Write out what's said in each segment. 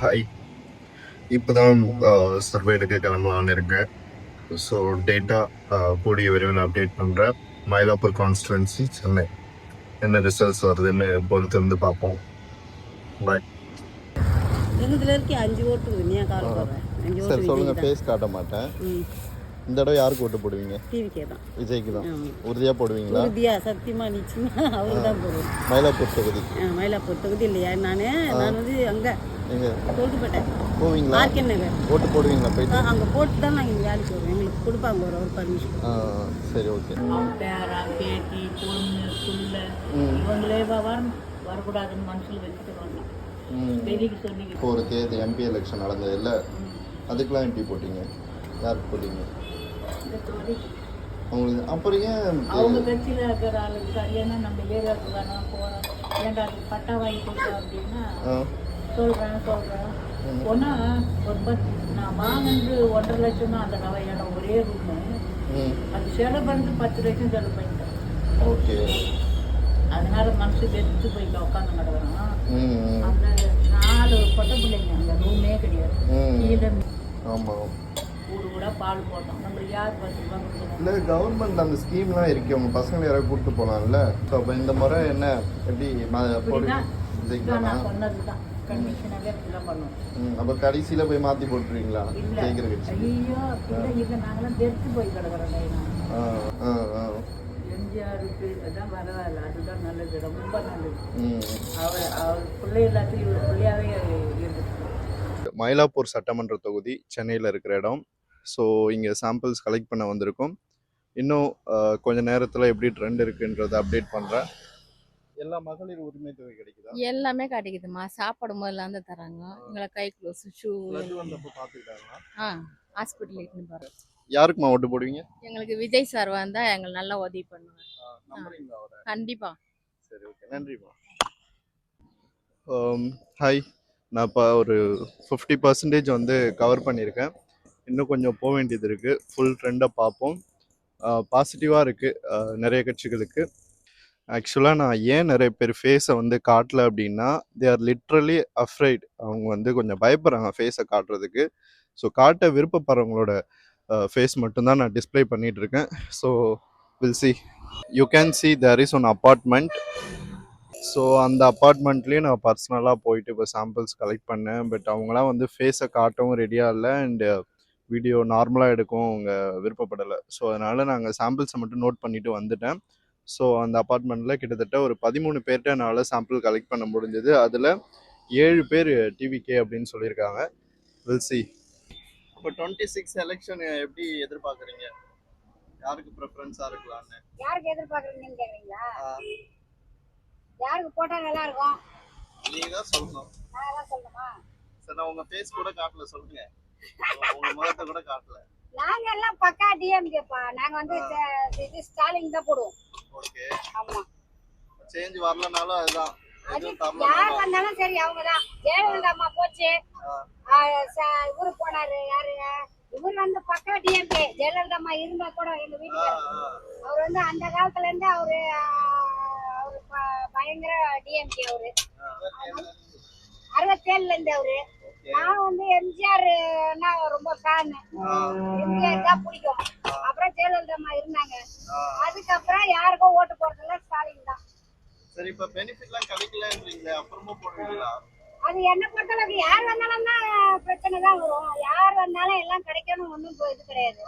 Hi. இப்போதான் survey எடுக்க கிளம்பலான்னு இருக்கேன். ஸோ டேட்டா கூடிய விரைவில் அப்டேட் பண்ணுறேன். மயிலாப்பூர் கான்ஸ்டுவன்சி, சென்னை. என்ன ரிசல்ட்ஸ் வருதுன்னு பொறுத்து இருந்து பார்ப்போம். பாய். எங்களுதுல இருக்க 5 ஓட்டு நீ கால போடுறேன். 5 ஓட்டு சரி சொல்லுங்க, ஃபேஸ் காட்ட மாட்டேன். இந்த தடவை யாருக்கு ஓட்டு போடுவீங்க? டிவிக்கே தான். விஜய்க்கு தான். உறுதியாக போடுவீங்களா? உறுதியா சத்தியமா நிச்சயமா அவருக்கு தான் போடுவேன். மயிலாப்பூர் தொகுதி. மயிலாப்பூர் தொகுதி இல்லையா? நான் வந்து அங்கே எங்க தொகுதிப்பட்டேன் போவீங்களா? மார்க்கெட் நகர் ஓட்டு போடுவீங்களா போயிட்டு? அங்கே போட்டு தான் நாங்கள் இங்கே வேலைக்கு வருவோம். எங்களுக்கு கொடுப்பாங்க ஒரு பர்மிஷன். சரி, ஓகே. பேரா பேட்டி பொண்ணு புள்ள இவங்களே வரக்கூடாதுன்னு மனசில் வச்சுட்டு வரலாம். வெளிக்கு சொல்லி இப்போ ஒரு தேர்தல் எம்பி எலெக்ஷன் நடந்தது இல்லை, அதுக்கெலாம் எப்படி போட்டீங்க? யாருக்கு போட்டீங்க? அவங்களுக்கு அப்புறம் ஏன் அவங்க கட்சியில் இருக்கிற ஆளுக்கு சரியான நம்ம ஏரியாவுக்கு வேணாம் போகிறோம், ஏன்டா அதுக்கு பட்டா வாங்கி கொடுத்தோம் அப்படின்னா சொல்கிறேன் ஒன்றா ஒரு நான் வாங்கிட்டு 1.5 லட்சம் தான் அந்த இடம் ஒரே ரூமு. அது செலவு பண்ணிட்டு 10 லட்சம் செலவு பண்ணிட்டேன். ஓகே. அதனால மனசு வெறுத்து போய் உட்காந்து கிடக்குறான். அந்த 4 பொட்டை பிள்ளைங்க, அந்த ரூமே கிடையாது. கீழே ஆமாம் ஊடு கூட பால் போட்டோம். நம்மளுக்கு யார் இல்லை, கவர்மெண்ட் அந்த ஸ்கீம்லாம் இருக்கு, அவங்க பசங்களை யாராவது கூப்பிட்டு போகலாம்ல. ஸோ அப்போ இந்த முறை என்ன எப்படி நான் சொன்னது தான் கண்டிஷனாகவே அப்படிலாம் பண்ணுவோம். அப்போ கடைசியில் போய் மாற்றி போட்டுருவீங்களா? ஜெயிக்கிற கட்சி. ஐயோ இல்லை, நாங்களாம் வெறுத்து போய் கிடக்குறோம். எம்ஜிஆருக்கு தான் பரவாயில்ல, அதுதான் நல்லது, ரொம்ப நல்லது. அவர் பிள்ளை எல்லாத்தையும் இவர் பிள்ளையாவே இருந்துச்சு. மயிலாப்பூர் சட்டமன்ற தொகுதி சென்னையில் இருக்கிற இடம். ஸோ இங்கே சாம்பிள்ஸ் கலெக்ட் பண்ண வந்திருக்கோம். இன்னும் கொஞ்சம் நேரத்தில் எப்படி ட்ரெண்ட் இருக்குன்றதை அப்டேட் பண்ணுறேன். எல்லா மகளிர் உரிமை தொகை கிடைக்குதா? எல்லாமே கிடைக்குதுமா. சாப்பாடு முதல்ல வந்து தராங்க. எங்களை கை க்ளோஸ் ஷூ வந்தப்போ பார்த்துக்கிட்டாங்களா? ஹாஸ்பிட்டல் இட்டுன்னு போகிறோம். யாருக்குமா ஓட்டு போடுவீங்க? எங்களுக்கு விஜய் சார் வந்தால் எங்களுக்கு நல்லா உதவி பண்ணுவார். கண்டிப்பா. சரி, ஓகே, நன்றிமா. ஹாய். நான் இப்போ ஒரு 50% வந்து கவர் பண்ணியிருக்கேன். இன்னும் கொஞ்சம் போக வேண்டியது இருக்குது. ஃபுல் ட்ரெண்டை பார்ப்போம். பாசிட்டிவாக இருக்குது நிறைய கட்சிகளுக்கு. ஆக்சுவலாக நான் ஏன் நிறைய பேர் ஃபேஸை வந்து காட்டல அப்படின்னா, தே ஆர் லிட்ரலி அஃப்ரைட். அவங்க வந்து கொஞ்சம் பயப்படுறாங்க ஃபேஸை காட்டுறதுக்கு. ஸோ காட்ட விருப்பப்படுறவங்களோட ஃபேஸ் மட்டும்தான் நான் டிஸ்பிளே பண்ணிகிட்ருக்கேன். So will see. You can see there is one apartment. So அந்த அப்பார்ட்மெண்ட்லேயும் நான் பர்சனலாக போயிட்டு இப்போ சாம்பிள்ஸ் கலெக்ட் பண்ணேன். பட் அவங்களாம் வந்து ஃபேஸை காட்டவும் ரெடியாக இல்லை, அண்டு வீடியோ நார்மலாக எடுக்கவும் அவங்க விருப்பப்படலை. ஸோ அதனால் நாங்கள் சாம்பிள்ஸை மட்டும் நோட் பண்ணிவிட்டு வந்துட்டேன். ஸோ அந்த அப்பார்ட்மெண்ட்டில் கிட்டத்தட்ட ஒரு 13 பேர்கிட்ட என்னால் சாம்பிள் கலெக்ட் பண்ண முடிஞ்சது. அதில் 7 பேர் டிவிகே அப்படின்னு சொல்லியிருக்காங்க. Will see. இப்போ 26 எலெக்ஷன் எப்படி எதிர்பார்க்குறீங்க? யாருக்கு ப்ரிஃபரன்ஸாக இருக்கலாம்னு? யாருக்கு எதிர்பார்க்குறீங்கன்னு கேட்குறீங்களா? யாருக்கு போட்டா நல்லா இருக்கும்? நீங்க தான் சொல்லணும். நான் தான் சொல்லணுமா? சரி, நான் உங்க ஃபேஸ் கூட காட்டல, சொல்லுங்க. உங்க முகத்தை கூட காட்டல. நாங்க எல்லாம் பக்கா டிஎம்கேப்பா. நாங்க வந்து இது ஸ்டாலின் தான் போடுவோம். ஓகே. ஆமா. சேஞ்ச் வரலனாலும் அதுதான். யார் வந்தாலும் சரி அவங்க தான். ஜெயலலிதா அம்மா போச்சு, இவரு போனாரு, யாரு இவர் வந்து பக்கா டிஎம்கே. ஜெயலலிதா அம்மா இருந்தா கூட எங்க வீட்டுக்காரர் அவர் வந்து அந்த காலத்துல இருந்து அவரு பயங்கர டிஎம்கே. அவரு 67ல இருந்து அவரு. நான் வந்து எம்ஜிஆர் ரொம்ப ஃபேன். எம்ஜிஆர் தான் பிடிக்கும். அப்புறம் ஜெயலலிதா அம்மா இருந்தாங்க. அதுக்கப்புறம் யாருக்கும் ஓட்டு போறதில்ல, ஸ்டாலின் தான். சரி, இப்ப பெனிஃபிட்லாம் கிடைக்கலன்றீங்களே, அப்புறமா போடுவீங்களா? அது என்ன பொறுத்தளவுக்கு யார் வந்தாலும் தான் பிரச்சனை தான் வரும். யார் வந்தாலும் எல்லாம் கிடைக்கணும் ஒன்றும் இது கிடையாது.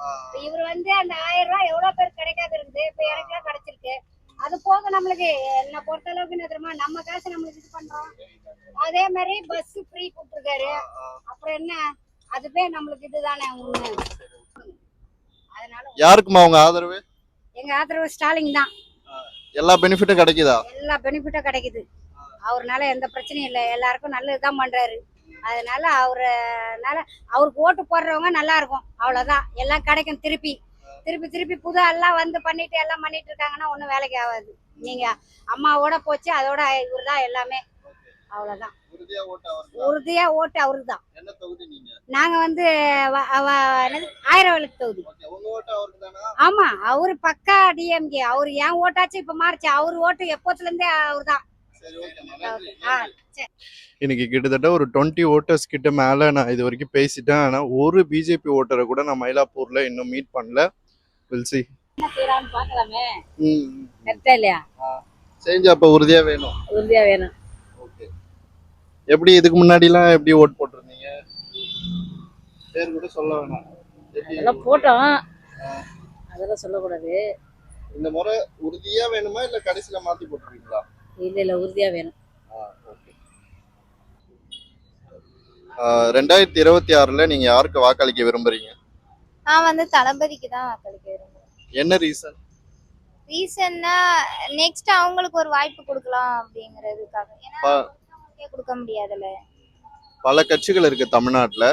இவர் வந்து அந்த 1000 ரூபாய் எவ்வளவு பேர் கிடைக்காது இருக்குது. இப்ப எனக்குலாம் கிடைச்சிருக்கு. அது போக நம்மளுக்கு என்ன பொறுத்த அளவுக்கு என்ன தெரியுமா, நம்ம காசு நம்மளுக்கு இது பண்றோம். அதே மாதிரி பஸ் ஃப்ரீ கொடுத்துருக்காரு. அப்புறம் என்ன, அதுவே நம்மளுக்கு இதுதானே ஒண்ணு. அதனால யாருக்குமா உங்க ஆதரவு? எங்க ஆதரவு ஸ்டாலின் தான். எல்லா பெனிஃபிட்டும் கிடைக்குதா? எல்லா பெனிஃபிட்டும் கிடைக்குது. அவர்னால எந்த பிரச்சனையும் இல்லை. எல்லாருக்கும் நல்லதுதான் பண்றாரு. அதனால அவருக்கு ஓட்டு போடுறவங்க நல்லா இருக்கும், அவ்வளவுதான். எல்லாம் கிடைக்கும். திருப்பி புது எல்லாம் வந்து பண்ணிட்டு எல்லாம் பண்ணிட்டு இருக்காங்கன்னா ஒன்றும் வேலைக்கு ஆகாது. நீங்க அம்மாவோட போச்சு, அதோட இவர் தான் எல்லாமே, அவ்வளவுதான். உறுதியா ஓட்டு அவருக்கு தான். நாங்க வந்து ஆயிரவெளுக்கு தொகுதி. ஆமா, அவரு பக்கா டிஎம்கே. அவரு ஏன் ஓட்டாச்சு இப்ப மாறிச்சு. அவரு ஓட்டு எப்போத்துல இருந்தே அவரு தான். ஆ சரி. இன்னைக்கு கிட்டத்தட்ட ஒரு 20 ஓட்டர்ஸ் கிட்ட மேல நான் இது வரைக்கும் பேசிட்டேன். ஆனா ஒரு பிஜேபி ஓட்டரை கூட நான் மயிலாப்பூர்ல இன்னும் மீட் பண்ணல. Will see. என்ன செய்யறான்னு பாக்கலாமே. ம். கரெக்டா இல்லையா? சேஞ்ச் அப்ப உறுதியா வேணும். உறுதியா வேணும். ஓகே. எப்படி இதுக்கு முன்னாடிலாம் எப்படி ஓட் போட்டிருந்தீங்க? பேர் கூட சொல்ல வேணாம். அதெல்லாம் போட்டோம். அதெல்லாம் சொல்லக்கூடாது. இந்த முறை உறுதியா வேணுமா இல்ல கடைசியில மாத்தி போட்டுருவீங்களா? இல்ல உறுதியா வேணும். ஓகே. 2026ல நீங்க யாருக்கு வாக்களிக்க விரும்புறீங்க? நான் வந்து தளபதிக்கு தான் வாக்களிக்க விரும்புறேன். என்ன ரீசன்? ரீசன்னா நெக்ஸ்ட் அவங்களுக்கு ஒரு வாய்ப்பு கொடுக்கலாம் அப்படிங்கிறதுக்காக. ஏன்னா ஒருத்தவங்களுக்கே கொடுக்க முடியாதுல்ல. பல கட்சிகள் இருக்கு தமிழ்நாட்டுல.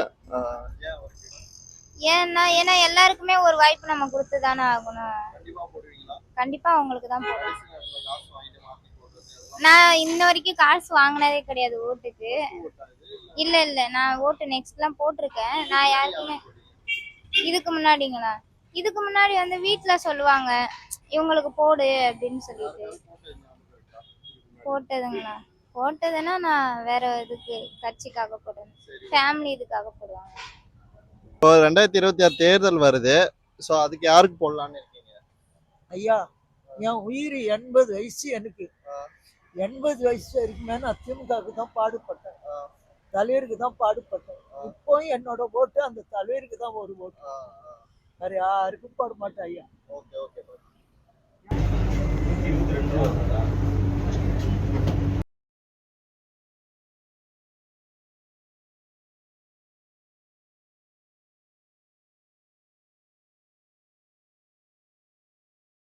ஏன்னா எல்லாருக்குமே ஒரு வாய்ப்பு நம்ம கொடுத்து தானே ஆகணும். கண்டிப்பா அவங்களுக்கு தான் போடுவேன். நான் இன்ன வரைக்கும் காசு வாங்கினதே கிடையாது ஓட்டுக்கு. இல்ல நான் ஓட்டு நெக்ஸ்ட்லாம் போட்டிருக்கேன். நான் யாருக்குமே இதுக்கு முன்னாடிங்களா, இதுக்கு முன்னாடி வந்து வீட்டுல சொல்லுவாங்க இவங்களுக்கு போடு அப்படின்னு சொல்லிட்டு போட்டதுங்களா. போட்டதுன்னா நான் வேற இதுக்கு கட்சிக்காக போடுவேன், ஃபேமிலி இதுக்காக போடுவாங்க. இப்போ 2026 தேர்தல் வருது. சோ அதுக்கு யாருக்கு போடலாம்னு இருக்கீங்க? ஐயா, என் உயிர் 80 வயசு. எனக்கு 80 வயசு வரைக்குமே நான் திமுகவுக்கு தான் பாடுபட்டேன், தலைவருக்கு தான் பாடுபட்டேன். இப்போ என்னோட ஓட்டு அந்த தலைவருக்கு தான் ஒரு ஓட்டு, வேற யாருக்கும் போட மாட்டேன் ஐயா. Okay okay.